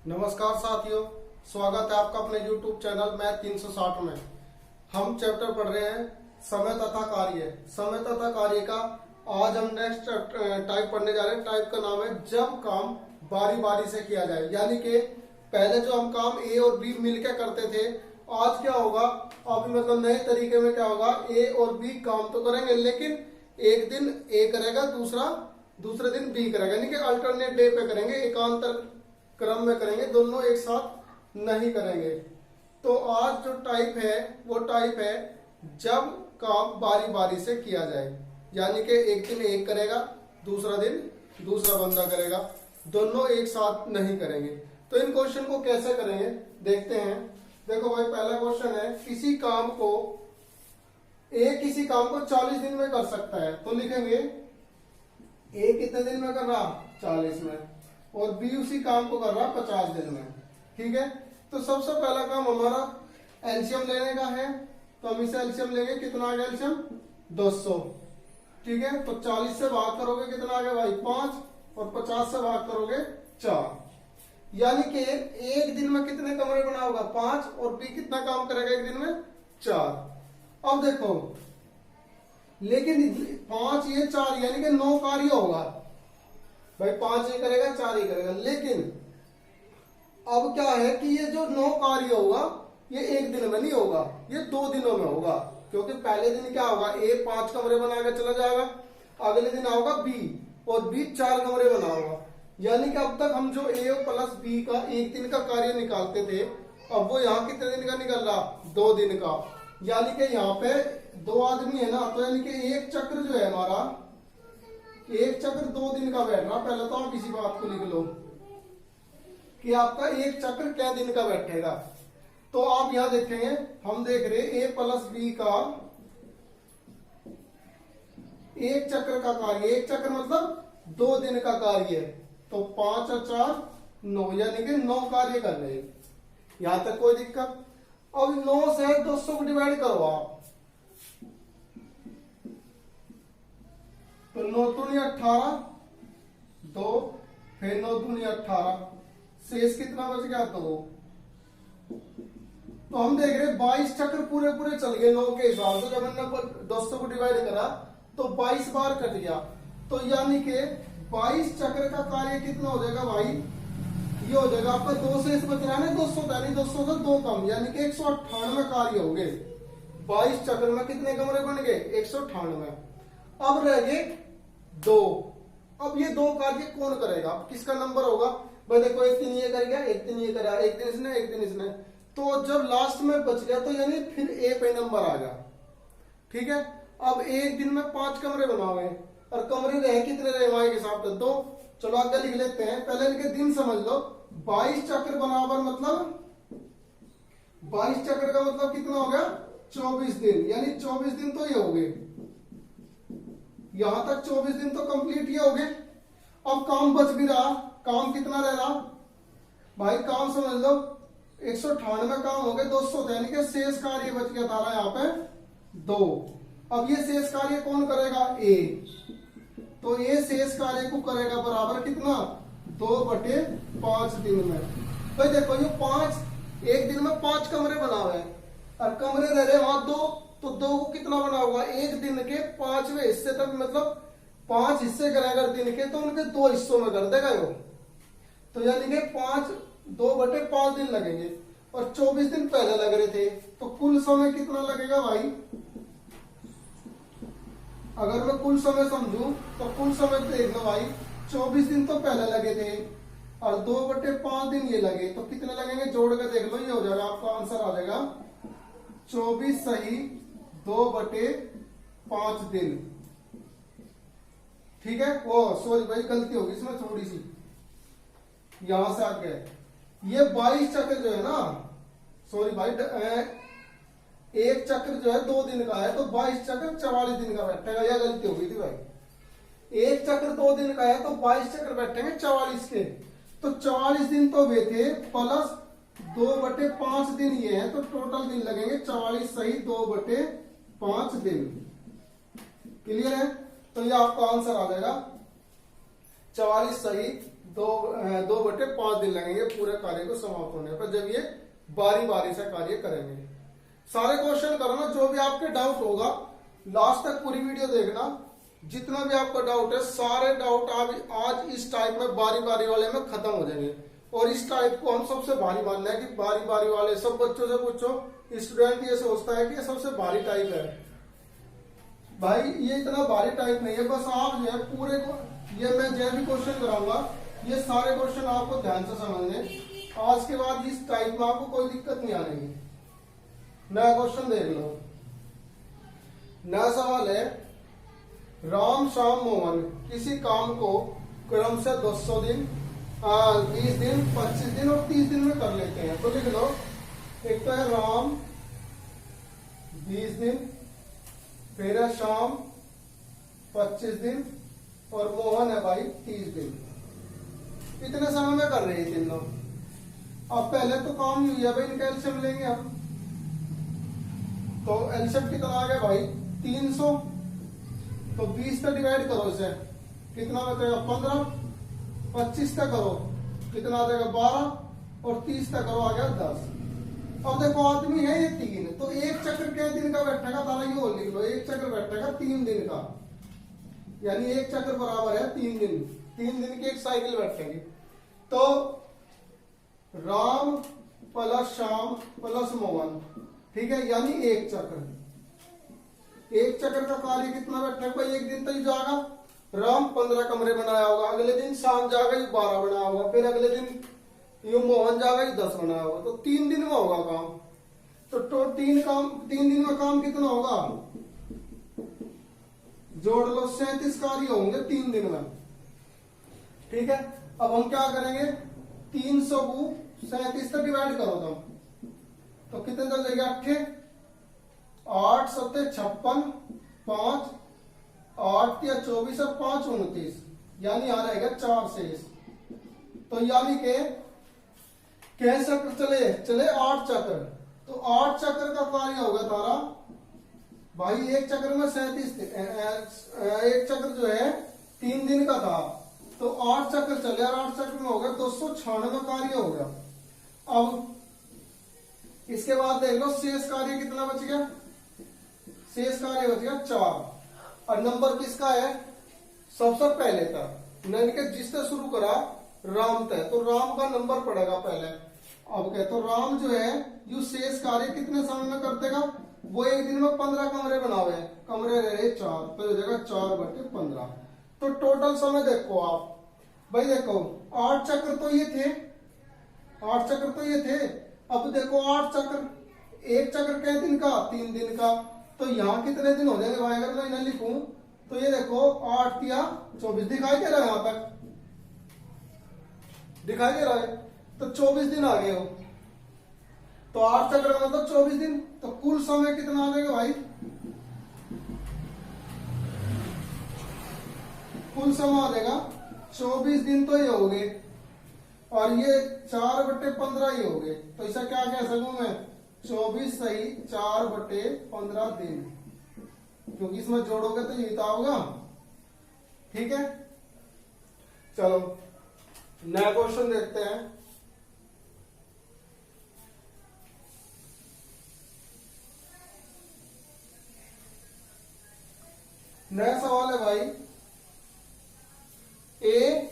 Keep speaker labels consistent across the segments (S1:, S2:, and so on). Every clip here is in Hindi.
S1: नमस्कार साथियों, स्वागत है आपका अपने YouTube चैनल मैथ 360 में। हम चैप्टर पढ़ रहे हैं समय तथा कार्य। समय तथा कार्य का आज हम नेक्स्ट टाइप पढ़ने जा रहे हैं। टाइप का नाम है जब काम बारी बारी से किया जाए। यानी कि पहले जो हम काम ए और बी मिलकर करते थे, आज क्या होगा, अभी मतलब नए तरीके में क्या होगा, ए और बी काम तो करेंगे लेकिन एक दिन ए करेगा, दूसरे दिन बी करेगा, यानी कि अल्टरनेट डे पे करेंगे, एकांतर क्रम में करेंगे, दोनों एक साथ नहीं करेंगे। तो आज जो टाइप है वो टाइप है जब काम बारी बारी से किया जाए। यानी कि एक दिन एक करेगा, दूसरा दिन दूसरा बंदा करेगा, दोनों एक साथ नहीं करेंगे। तो इन क्वेश्चन को कैसे करेंगे देखते हैं। देखो भाई, पहला क्वेश्चन है किसी काम को 40 दिन में कर सकता है। तो लिखेंगे ए कितने दिन में कर रहा, 40 में, और बी उसी काम को कर रहा 50 दिन में। ठीक है, तो सबसे पहला काम हमारा एलसीएम लेने का है। तो हम इसे एलसीएम लेंगे, कितना आ गया एलसीएम, 200। ठीक है, तो 40 से भाग करोगे कितना आ गया भाई, 5, और 50 से भाग करोगे 4। यानी कि एक दिन में कितने कमरे बनाओगा, 5, और बी कितना काम करेगा एक दिन में, 4। अब देखो, लेकिन 5 ये 4 यानी कि 9 कार्य होगा भाई, 5 ये करेगा 4 ही करेगा। लेकिन अब क्या है कि ये जो 9 कार्य होगा ये एक दिन में नहीं होगा, ये 2 दिनों में होगा। क्योंकि पहले दिन क्या होगा, ए 5 कमरे बना के चला जाएगा, अगले दिन आओगा बी और बी 4 कमरे बनाओगा। यानी कि अब तक हम जो ए प्लस बी का एक दिन का कार्य निकालते थे, अब वो यहाँ कितने दिन का निकल रहा, 2 दिन का। यानी कि यहाँ पे 2 आदमी है ना, तो यानी कि एक चक्र जो है हमारा, एक चक्र 2 दिन का बैठ रहा। पहले तो आप इसी बात को लिख लो कि आपका एक चक्र क्या दिन का बैठेगा। तो आप यहां देखेंगे, हम देख रहे ए प्लस बी का एक चक्र का कार्य, एक चक्र मतलब 2 दिन का कार्य है। तो 5 और 4 9, यानी कि 9 कार्य कर रहे हैं। यहां तक कोई दिक्कत। अब 9 से 200 को डिवाइड करो आप, तो 9 दूनी 18, 2, फिर 9 दूनी 18, शेष कितना बच गया, 2। तो हम देख रहे 22 चक्र पूरे पूरे चल गए 9 के हिसाब से। जब हमने 200 को डिवाइड करा तो 22 बार कट गया। तो यानी कि 22 चक्र का कार्य कितना हो जाएगा भाई, ये हो जाएगा आपका 2 शेष बच रहा है 200, यानी 200 से 2 कम, यानी कि 198 कार्य हो गए। 22 चक्र में कितने कमरे बन गए, 198। अब रह गए 2। अब ये 2 कार्य कौन करेगा, किसका नंबर होगा भाई, देखो एक दिन ये करेगा, एक दिन ये करेगा, एक दिन इसने, एक दिन इसने। तो जब लास्ट में बच गया तो यानी फिर ए पे नंबर आ गया। ठीक है, अब एक दिन में 5 कमरे बनाए और कमरे रहे कितने रहे वहां के हिसाब से 2। चलो आगे लिख लेते हैं, पहले इनके दिन समझ लो। 22 चक्र बराबर मतलब 22 चक्र का मतलब कितना हो गया, 24 दिन, यानी 24 दिन तो ये हो गए। यहां तक 24 दिन तो कंप्लीट ही हो गए। अब काम बच भी रहा, काम कितना रह रहा भाई, काम समझ लो 198 काम हो गए, 200 थे, यानी कि शेष कार्य बच गया था यहाँ पे 2। अब ये शेष कार्य कौन करेगा, ए। तो ये शेष कार्य को करेगा बराबर कितना, 2/5 दिन में। भाई देखो ये 5, एक दिन में 5 कमरे बना हुए हैं और कमरे रह रहे वहां 2, तो 2 को कितना बना होगा, एक दिन के 5वें हिस्से तक, मतलब 5 हिस्से करेगा दिन के, तो उनके 2 हिस्सों में कर देगा वो। तो यानी कि 2/5 दिन लगेंगे, और 24 दिन पहले लग रहे थे। तो कुल समय कितना लगेगा भाई, अगर मैं कुल समय समझू तो कुल समय देख लो भाई, 24 दिन तो पहले लगे थे और 2/5 दिन ये लगे, तो कितने लगेंगे, जोड़ के देख लो, ये हो जाएगा आपका आंसर आ जाएगा 24 सही 2/5 दिन। ठीक है, वो सॉरी भाई गलती होगी इसमें थोड़ी सी, यहां से आगे ये 22 चक्र जो है ना, सॉरी भाई, एक चक्र जो है 2 दिन का है, तो 22 चक्र 44 दिन का बैठेगा, यह गलती हो गई थी भाई। एक चक्र 2 दिन का है तो 22 चक्र बैठेंगे 44 के, तो 44 दिन तो वे थे, प्लस 2/5 दिन ये है, तो टोटल दिन लगेंगे 44 सही 2/5 दिन। क्लियर है, तो ये आपका आंसर आ जाएगा 44 सही 2/5 दिन लगेंगे पूरे कार्य को समाप्त होने पर, जब ये बारी बारी से कार्य करेंगे। सारे क्वेश्चन करना, जो भी आपके डाउट होगा लास्ट तक पूरी वीडियो देखना। जितना भी आपका डाउट है, सारे डाउट आज इस टाइप में बारी बारी वाले में खत्म हो जाएंगे। और इस टाइप को हम सबसे भारी मान लें कि बारी बारी वाले सब बच्चों से पूछो, स्टूडेंट ये सोचता है कि ये सबसे भारी टाइप है। भाई ये इतना भारी टाइप नहीं है, बस आप जो है पूरे को, ये मैं जो भी क्वेश्चन कराऊंगा ये सारे क्वेश्चन आपको ध्यान से समझने। आज के बाद इस टाइप में आपको कोई दिक्कत नहीं आएगी। नया क्वेश्चन देख लो। नया सवाल है, राम श्याम मोहन किसी काम को क्रम से 200 दिन 20 दिन 25 दिन और 30 दिन में कर लेते हैं। तो लिख लो, एक तो है राम 20 दिन, फिर है शाम 25 दिन और मोहन है भाई 30 दिन। इतने समय में कर रहे हैं तीनों। अब पहले तो काम नहीं है भाई, इनका एलसीएम लेंगे हम। तो एलसीएम कितना आ गया भाई 300। तो 20 से डिवाइड करो इसे, कितना बचेगा 15। 25 तक करो, कितना आ जाएगा 12 और 30 तक करो, आ गया 10। अब देखो आदमी है ये 3, तो एक चक्र के दिन का बैठेगा, तारा ये और लिख लो, एक चक्र बैठेगा 3 दिन का, यानी एक चक्र बराबर है 3 दिन। 3 दिन की एक साइकिल बैठेगी। तो राम प्लस श्याम प्लस मोहन, ठीक है, यानी एक चक्र। एक चक्र का कार्य कितना बैठेगा भाई, एक दिन तो ही जाएगा। राम 15 कमरे बनाया होगा, अगले दिन शाम जाएगा ये 12 बनाया होगा, फिर अगले दिन ये मोहन जाएगा ये 10 बनाया होगा। तो 3 दिन में होगा काम। तो 3 दिन में काम कितना होगा, जोड़ लो 37 कार्य होंगे 3 दिन में, ठीक है। अब हम क्या करेंगे, 300 को 37 से डिवाइड करो तुम, तो कितने चल जाएगा 8 7 56, 5 8 या 24 और 5 29, यानी आ रहेगा 4 शेष। तो यानी के चक्र चले 8 चक्र। तो 8 चक्र का कार्य होगा तारा भाई, एक चक्र में 37, एक चक्र जो है 3 दिन का था, तो 8 चक्र चले और 8 चक्र में हो गया 296 कार्य हो गया। अब इसके बाद देख लो शेष कार्य कितना बच गया, शेष कार्य बच गया 4। और नंबर किसका है, सबसे पहले था, मैंने के जिससे शुरू करा राम तय, तो राम का नंबर पड़ेगा पहले। अब क्या, तो राम जो है यू शेष कार्य कितने समय में कर देगा, वो एक दिन में 15 कमरे बनावे, कमरे रहे 4, तो हो जाएगा 4/15। तो टोटल समय देखो आप भाई, देखो 8 चक्र तो ये थे, 8 चक्र तो ये थे। अब देखो 8 चक्र, एक चक्र कै दिन का, 3 दिन का। तो यहाँ कितने दिन हो जाएंगे भाई, अगर मैं इन्हें लिखूं तो ये देखो 8 या 24 दिखाई दे रहा है, यहां तक दिखाई दे रहा है, तो 24 दिन आ गए हो। तो 8 चक्र का मतलब 24 दिन। तो कुल समय कितना आ जाएगा भाई, कुल समय आ जाएगा 24 दिन तो ये हो गए, और ये 4/15 ही हो गए। तो ऐसा क्या कह सकूं मैं, 24 सही 4/15 दिन, क्योंकि इसमें जोड़ोगे तो ये होगा, ठीक है। चलो नया क्वेश्चन देखते हैं। नया सवाल है भाई, ए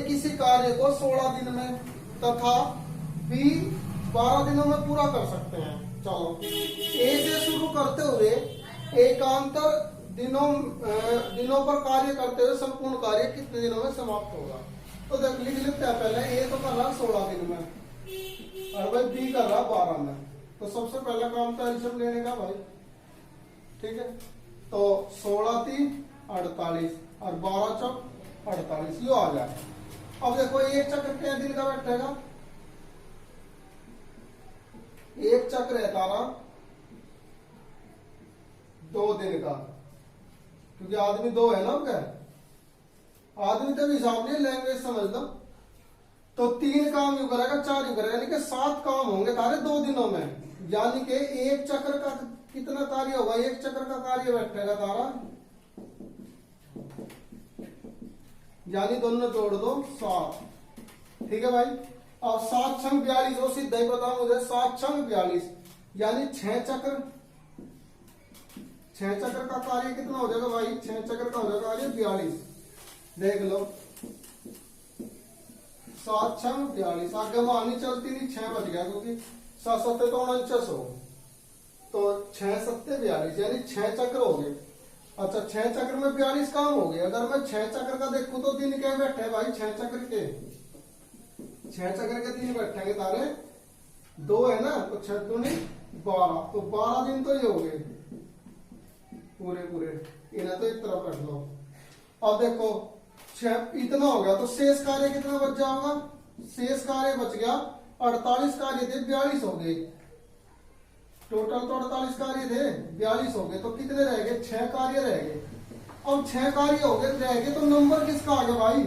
S1: किसी कार्य को 16 दिन में तथा बी 12 दिनों में पूरा कर सकते हैं। चलो ए से शुरू करते हुए एकांतर दिनों पर कार्य करते हुए संपूर्ण कार्य कितने दिनों में समाप्त होगा। तो देख लिख लेते हैं, पहले ए तो कर रहा 16 दिन में और भाई बी कर रहा 12 में। तो सबसे पहला काम था एल्सियम लेने का भाई, ठीक है। तो 16 3 48 और 12 चौक 48, यो आ जाए। अब देखो एक चक्र कितने दिन का बैठेगा, एक चक्र है तारा 2 दिन का, क्योंकि आदमी 2 है ना, क्या आदमी तब हिसाब नहीं, लैंग्वेज समझ लो। तो 3 काम यू करेगा, 4 यू करेगा, यानी कि 7 काम होंगे तारे 2 दिनों में। यानी कि एक चक्र का कितना कार्य होगा, एक चक्र का कार्य बैठेगा तारा यानी दोनों जोड़ दो 7। ठीक है भाई। अब 7 छंग 42, वो सीधा ही पता मुझे, 7 छंग 42 यानी 6 चक्र। 6 चक्र का कार्य कितना हो जाएगा भाई? 6 चक्र का हो जाएगा कार्य 42। देख लो 7 छंग 42, आगे मानी चलती नहीं, 6 बच गया क्योंकि 7 सत्ते तो 49 हो, तो 6 सत्ते 42 यानी 6 चक्र हो गए। अच्छा 6 चक्र में 42 काम हो गए। अगर मैं 6 चक्र का देखूं तो दिन क्या बैठे भाई? 6 चक्र के 6 चक्र के दिन बैठेंगे तारे 2 है ना, तो 6 दूनी 12, तो 12 दिन तो ये हो गए पूरे पूरे। इन्हें तो एक तरफ रख लो। अब देखो 6 इतना हो गया, तो शेष कार्य कितना बच जाएगा? शेष कार्य बच गया 48 कार्य थे, 42 हो गए टोटल। तो 48 कार्य थे, 42 हो गए, तो कितने रह गए? 6 कार्य रह गए। अब 6 कार्य हो गए रह गए, तो नंबर किसका आ गया भाई?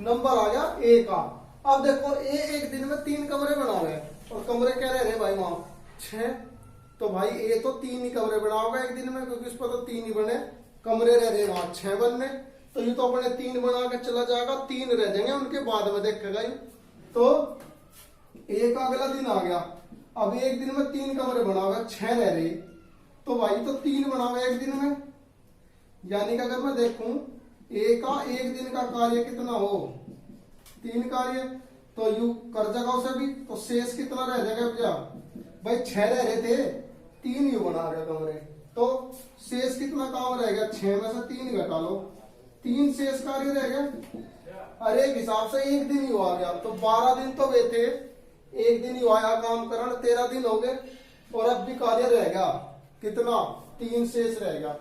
S1: नंबर आ गया ए का। अब देखो ए एक दिन में 3 कमरे बना रहे हैं, और कमरे क्या रह रहे भाई वहां? 6। तो भाई ए तो 3 ही कमरे बना होगा एक दिन में, क्योंकि उस पर तो 3 ही बने कमरे रह रहे वहां 6 बनने। तो ये तो अपने 3 बना के चला जाएगा, 3 रह जाएंगे उनके बाद में देखेगा। तो ए का अगला दिन आ गया। अब एक दिन में 3 कमरे बना हुआ, 6 रह रहे, तो भाई तो 3 बना हुआ एक दिन में। यानी कि अगर मैं देखूं ए का एक दिन का कार्य कितना हो? 3 कार्य, तो यू कर जाएगा उसे भी, तो शेष कितना रह जाएगा भैया? भाई 6 रह रहे थे, 3 यू बना रहे कमरे, तो शेष कितना काम रह गया? 6 में से 3 घटा लो, 3 शेष कार्य रह गए। अरे एक हिसाब से एक दिन ही आ गया, तो 12 दिन तो वे थे, एक दिन ही आया काम करण, 13 दिन हो गए, और अब भी कार्य रह गया कितना? 3 शेष रह गया।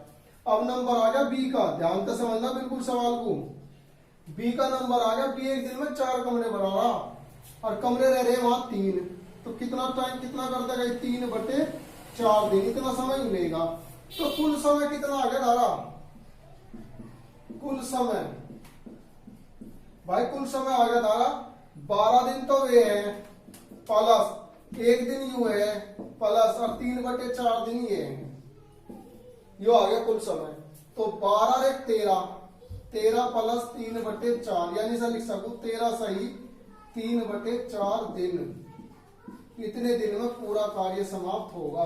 S1: अब नंबर आ गया बी का, ध्यान से समझना बिल्कुल सवाल को। बी का नंबर आ गया, बी एक दिन में 4 कमरे बना रहा, और कमरे रह रहे वहां 3, तो कितना टाइम कितना कर देगा? 3/4 दिन, इतना समय मिलेगा। तो कुल समय कितना आ गया धारा? कुल समय भाई, कुल समय आ गया धारा 12 दिन तो ये है, प्लस एक दिन यू है, प्लस और 3/4 दिन ये है, यो आ गया कुल समय। तो 12 एक 13, 13 प्लस 3/4 यानी से लिख सकूं 13 सही 3/4 दिन। इतने दिन में पूरा कार्य समाप्त होगा।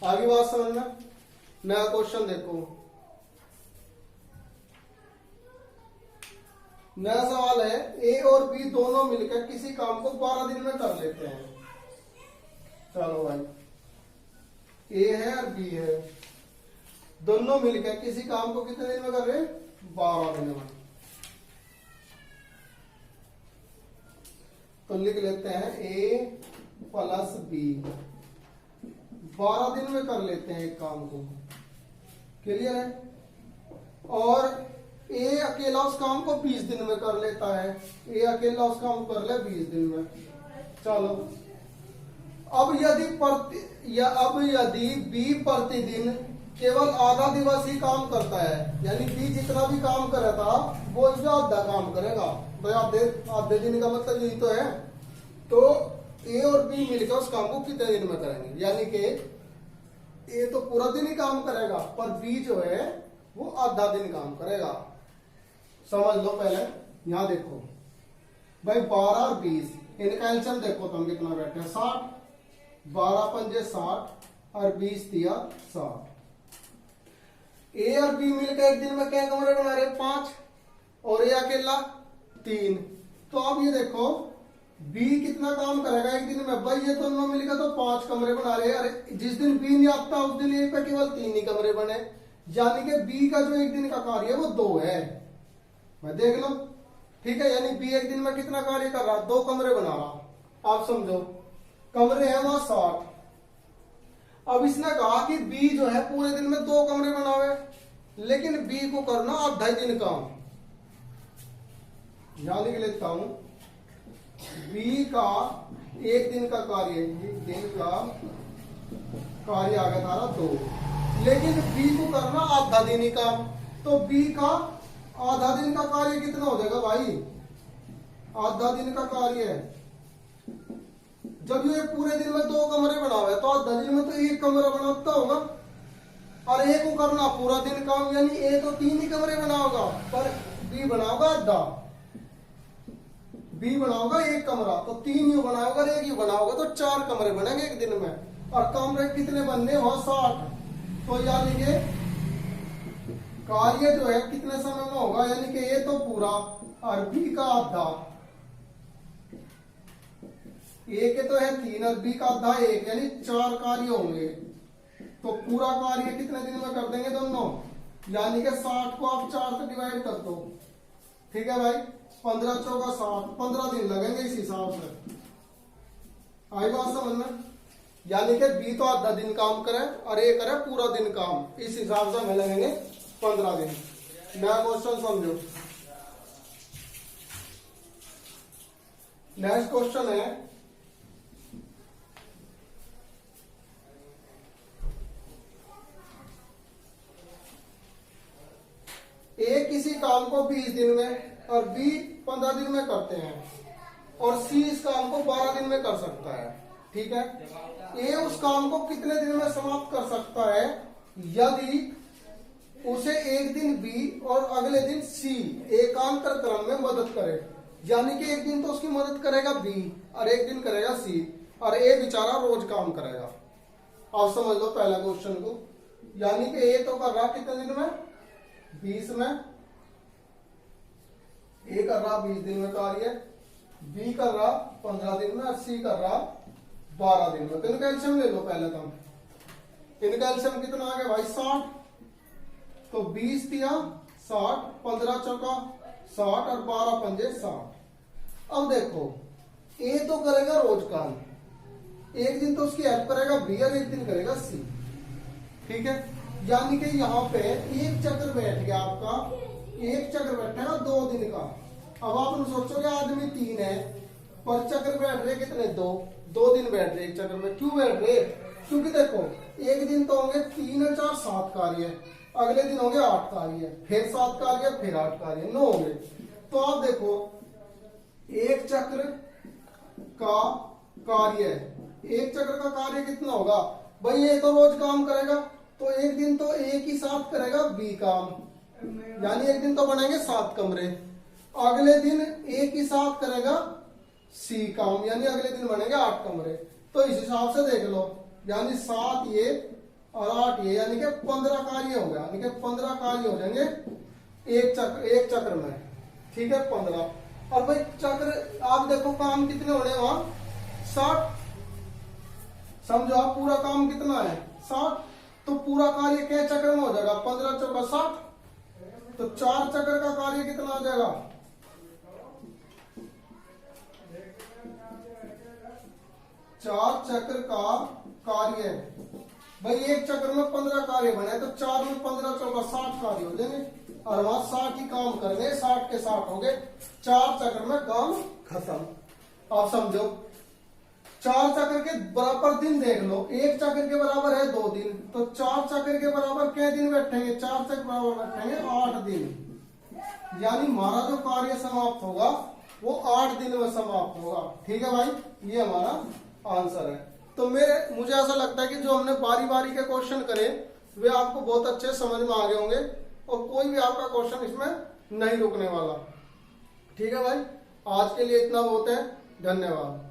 S1: आगे बात समझना। नया क्वेश्चन देखो, नया सवाल है, ए और बी दोनों मिलकर किसी काम को 12 दिन में कर लेते हैं। चलो भाई, ए है और बी है, दोनों मिलकर किसी काम को कितने दिन में कर रहे हैं? 12 दिन में। तो लिख लेते हैं ए प्लस बी, 12 दिन में कर लेते हैं एक काम को। क्लियर है? और ए अकेला उस काम को 20 दिन में कर लेता है, ए अकेला उस काम को कर ले 20 दिन में। चलो अब यदि बी प्रतिदिन केवल आधा दिवस ही काम करता है, यानी बी जितना भी काम कर रहा था वो इसमें आधा काम करेगा। भाई आधे दिन का मतलब यही तो है। तो ए और बी मिलकर उस काम को कितने दिन में करेंगे? यानी कि ए तो पूरा दिन ही काम करेगा, पर बी जो है वो आधा दिन काम करेगा। समझ लो पहले, यहां देखो भाई 12 और 20, इनका एलसीएम देखो तुम कितना बैठे हैं? 60, 12 पंजे 60 और 20 दिया 60। ए और बी मिलकर एक दिन में क्या कमरे बना रहे? 5, और ए अकेला 3। तो अब ये देखो बी कितना काम करेगा एक दिन में? भाई ये दोनों मिलकर तो 5 कमरे बना रहे हैं। अरे जिस दिन बी नहीं आता उस दिन ए पे केवल 3 ही कमरे बने, यानी कि बी का जो एक दिन का कार्य है वो 2 है। मैं देख लो, ठीक है? यानी बी एक दिन में कितना कार्य कर रहा? 2 कमरे बना रहा। आप समझो, कमरे हैं वहां 60। अब इसने कहा कि बी जो है पूरे दिन में 2 कमरे बनावे, लेकिन बी को करना आधा दिन काम। यहां लिख लेता हूं, बी का एक दिन का कार्य, दिन का कार्य आ गया था 2, लेकिन बी को करना आधा दिन ही काम। तो बी का आधा दिन का कार्य कितना हो जाएगा भाई? आधा दिन का कार्य है, जब ये पूरे दिन में 2 कमरे बनावे तो आधा दिन में तो 1 कमरा बनाता होगा, और ए को करना पूरा दिन काम, यानी ए तो 3 ही कमरे बना होगा, पर बी बनाओगा आधा, बी बनाओगा एक कमरा, तो 3 यू बनाओगा और 1 यू बनाओगा, तो 4 कमरे बनेंगे एक दिन में। और कमरे कितने बनने हो 60, तो यानी कि कार्य जो है कितने समय में होगा, यानी कि ये तो पूरा और बी का आधा, ए के तो है 3 और बी का आधा 1, यानी 4 कार्य होंगे। तो पूरा कार्य कितने दिन में कर देंगे दोनों, यानी कि 60 को आप 4 से डिवाइड कर दो, ठीक है भाई, 15 चौका 60, 15 दिन लगेंगे इस हिसाब से। आई बात समझ में, यानी कि बी तो आधा दिन काम करे और ए करे पूरा दिन काम, इस हिसाब से हमें लगेंगे 15 दिन। नया क्वेश्चन समझो। नेक्स्ट क्वेश्चन है, ए किसी काम को 20 दिन में और बी 15 दिन में करते हैं और सी इस काम को 12 दिन में कर सकता है, ठीक है। ए उस काम को कितने दिन में समाप्त कर सकता है यदि उसे एक दिन बी और अगले दिन सी एकांतर क्रम में मदद करे, यानी कि एक दिन तो उसकी मदद करेगा बी और एक दिन करेगा सी, और ए बेचारा रोज काम करेगा। आप समझ लो पहला क्वेश्चन को, यानी कि ए तो कर रहा कितने दिन में 20 में, ए कर रहा 20 दिन में कार्य, बी कर रहा 15 दिन में और सी कर रहा 12 दिन में। तो इनका एल्सियम ले लो पहले तुम, इनका एल्सियम कितना आ गया भाई 60, तो 20 दिया 60, 15 चौका 60 और 12 पंजे 60। अब देखो ए तो करेगा रोज काम, एक दिन तो उसकी हेल्प करेगा बी और एक दिन करेगा सी, ठीक है। यानी कि यहाँ पे एक चक्र बैठ गया आपका, एक चक्र बैठेगा 2 दिन का। अब आप सोचोगे आदमी 3 है पर चक्र बैठ रहे कितने, 2 दिन बैठ रहे एक चक्र में। क्यों बैठ रहे, क्योंकि देखो एक दिन तो होंगे 3 और 4 7 कार्य, अगले दिन होंगे 8 कार्य, फिर 7 कार्य, फिर 8 कार्य, 9 होंगे। तो आप देखो एक चक्र का कार्य, एक चक्र का कार्य कितना होगा भाई, ये तो रोज काम करेगा, तो एक दिन तो एक ही साथ करेगा बी काम, यानी एक दिन तो बनेंगे 7 कमरे, अगले दिन एक ही साथ करेगा सी काम, यानी अगले दिन बनेंगे 8 कमरे। तो इस हिसाब से देख लो, यानी 7 ये और 8 ये, यानी कि 15 कार्य हो गया, यानी कि 15 कार्य हो जाएंगे एक चक्र में, ठीक है 15। और भाई चक्र आप देखो काम कितने होने वहां 60, समझो आप पूरा काम कितना है 60, तो पूरा कार्य क्या चक्र में हो जाएगा 15 चौका 60, तो 4 चक्र का कार्य कितना आ जाएगा, 4 चक्र का कार्य भाई, एक चक्र में 15 कार्य बने तो 4 में 15 चौका 60 कार्य हो जाएंगे, और वहां 60 ही काम करने, 60 के 60 हो गए, 4 चक्र में काम खत्म। आप समझो 4 चक्र के बराबर दिन देख लो, एक चक्र के बराबर है 2 दिन, तो 4 चक्र के बराबर क्या दिन बैठेंगे, 4 चक्र बराबर बैठेंगे 8 दिन, यानी हमारा जो कार्य समाप्त होगा वो 8 दिन में समाप्त होगा, ठीक है भाई, ये हमारा आंसर है। तो मुझे ऐसा लगता है कि जो हमने बारी बारी के क्वेश्चन करे वे आपको बहुत अच्छे समझ में आ गए होंगे, और कोई भी आपका क्वेश्चन इसमें नहीं रुकने वाला, ठीक है भाई। आज के लिए इतना बहुत है, धन्यवाद।